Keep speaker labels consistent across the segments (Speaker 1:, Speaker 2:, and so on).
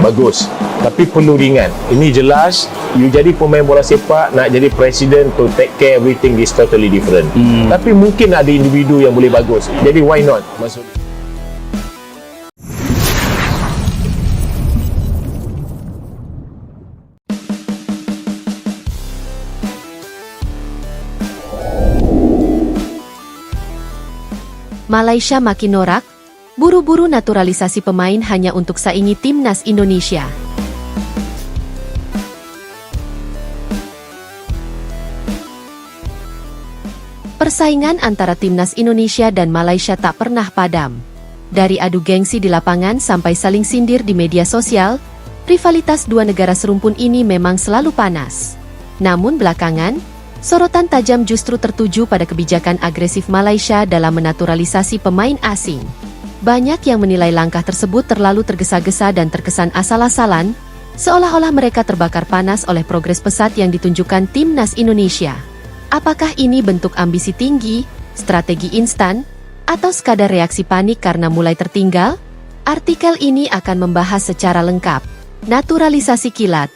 Speaker 1: bagus. Tapi perlu diingat, ini jelas, you jadi pemain bola sepak, nak jadi presiden to take care everything is totally different. Tapi mungkin ada individu yang boleh bagus. Jadi why not? Maksudnya
Speaker 2: Malaysia makin norak, buru-buru naturalisasi pemain hanya untuk saingi timnas Indonesia. Persaingan antara timnas Indonesia dan Malaysia tak pernah padam. Dari adu gengsi di lapangan sampai saling sindir di media sosial, rivalitas dua negara serumpun ini memang selalu panas. Namun belakangan, sorotan tajam justru tertuju pada kebijakan agresif Malaysia dalam menaturalisasi pemain asing. Banyak yang menilai langkah tersebut terlalu tergesa-gesa dan terkesan asal-asalan, seolah-olah mereka terbakar panas oleh progres pesat yang ditunjukkan timnas Indonesia. Apakah ini bentuk ambisi tinggi, strategi instan, atau sekadar reaksi panik karena mulai tertinggal? Artikel ini akan membahas secara lengkap. Naturalisasi kilat,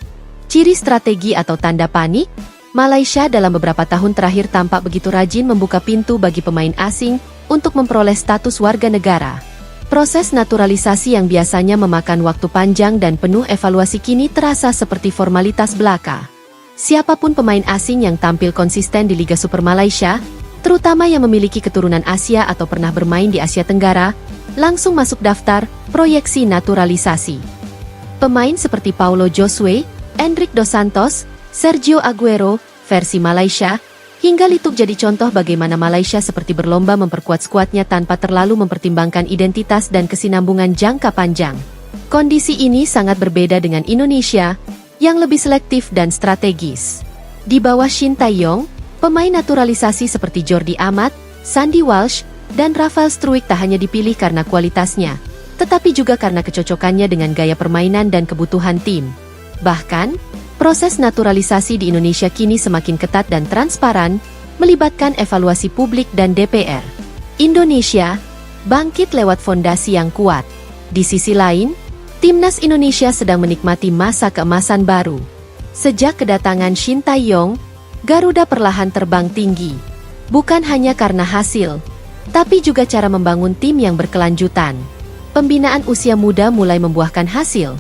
Speaker 2: ciri strategi atau tanda panik? Malaysia dalam beberapa tahun terakhir tampak begitu rajin membuka pintu bagi pemain asing untuk memperoleh status warga negara. Proses naturalisasi yang biasanya memakan waktu panjang dan penuh evaluasi kini terasa seperti formalitas belaka. Siapapun pemain asing yang tampil konsisten di Liga Super Malaysia, terutama yang memiliki keturunan Asia atau pernah bermain di Asia Tenggara, langsung masuk daftar proyeksi naturalisasi. Pemain seperti Paulo Josue, Endrick Dos Santos, Sergio Aguero, versi Malaysia, hingga Lituk jadi contoh bagaimana Malaysia seperti berlomba memperkuat skuadnya tanpa terlalu mempertimbangkan identitas dan kesinambungan jangka panjang. Kondisi ini sangat berbeda dengan Indonesia, yang lebih selektif dan strategis. Di bawah Shin Tae-yong, pemain naturalisasi seperti Jordi Amat, Sandy Walsh, dan Rafael Struijk tak hanya dipilih karena kualitasnya, tetapi juga karena kecocokannya dengan gaya permainan dan kebutuhan tim. Bahkan, proses naturalisasi di Indonesia kini semakin ketat dan transparan, melibatkan evaluasi publik dan DPR. Indonesia bangkit lewat fondasi yang kuat. Di sisi lain, timnas Indonesia sedang menikmati masa keemasan baru. Sejak kedatangan Shin Tae-yong, Garuda perlahan terbang tinggi. Bukan hanya karena hasil, tapi juga cara membangun tim yang berkelanjutan. Pembinaan usia muda mulai membuahkan hasil.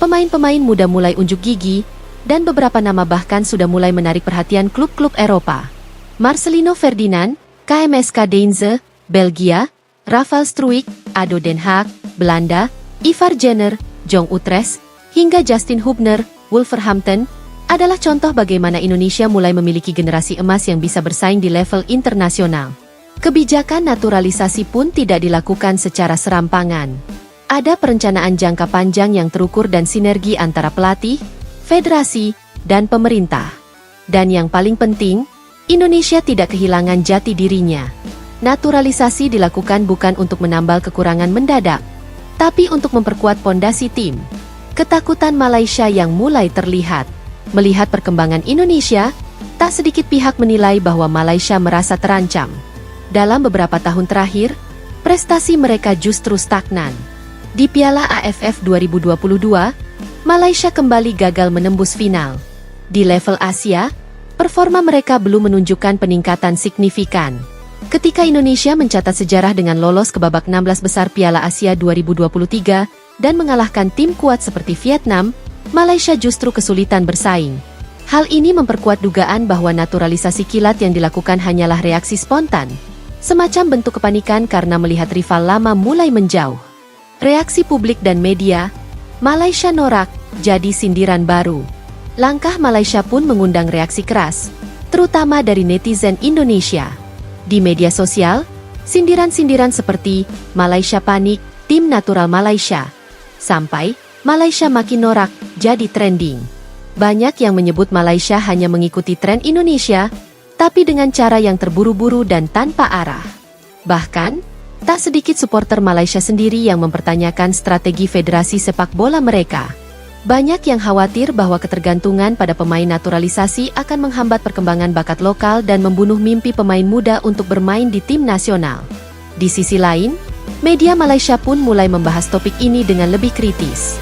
Speaker 2: Pemain-pemain muda mulai unjuk gigi, dan beberapa nama bahkan sudah mulai menarik perhatian klub-klub Eropa. Marcelino Ferdinand, KMSK Deinze, Belgia, Rafael Struijk, ADO Den Haag, Belanda, Ivar Jenner, Jong Utrecht, hingga Justin Hubner, Wolverhampton, adalah contoh bagaimana Indonesia mulai memiliki generasi emas yang bisa bersaing di level internasional. Kebijakan naturalisasi pun tidak dilakukan secara serampangan. Ada perencanaan jangka panjang yang terukur dan sinergi antara pelatih, federasi, dan pemerintah. Dan yang paling penting, Indonesia tidak kehilangan jati dirinya. Naturalisasi dilakukan bukan untuk menambal kekurangan mendadak, tapi untuk memperkuat pondasi tim. Ketakutan Malaysia yang mulai terlihat. Melihat perkembangan Indonesia, tak sedikit pihak menilai bahwa Malaysia merasa terancam. Dalam beberapa tahun terakhir, prestasi mereka justru stagnan. Di Piala AFF 2022, Malaysia kembali gagal menembus final. Di level Asia, performa mereka belum menunjukkan peningkatan signifikan. Ketika Indonesia mencatat sejarah dengan lolos ke babak 16 besar Piala Asia 2023 dan mengalahkan tim kuat seperti Vietnam, Malaysia justru kesulitan bersaing. Hal ini memperkuat dugaan bahwa naturalisasi kilat yang dilakukan hanyalah reaksi spontan, semacam bentuk kepanikan karena melihat rival lama mulai menjauh. Reaksi publik dan media, Malaysia norak, jadi sindiran baru. Langkah Malaysia pun mengundang reaksi keras, terutama dari netizen Indonesia. Di media sosial, sindiran-sindiran seperti Malaysia panik, tim natural Malaysia, sampai Malaysia makin norak, jadi trending. Banyak yang menyebut Malaysia hanya mengikuti tren Indonesia, tapi dengan cara yang terburu-buru dan tanpa arah. Bahkan, tak sedikit supporter Malaysia sendiri yang mempertanyakan strategi federasi sepak bola mereka. Banyak yang khawatir bahwa ketergantungan pada pemain naturalisasi akan menghambat perkembangan bakat lokal dan membunuh mimpi pemain muda untuk bermain di tim nasional. Di sisi lain, media Malaysia pun mulai membahas topik ini dengan lebih kritis.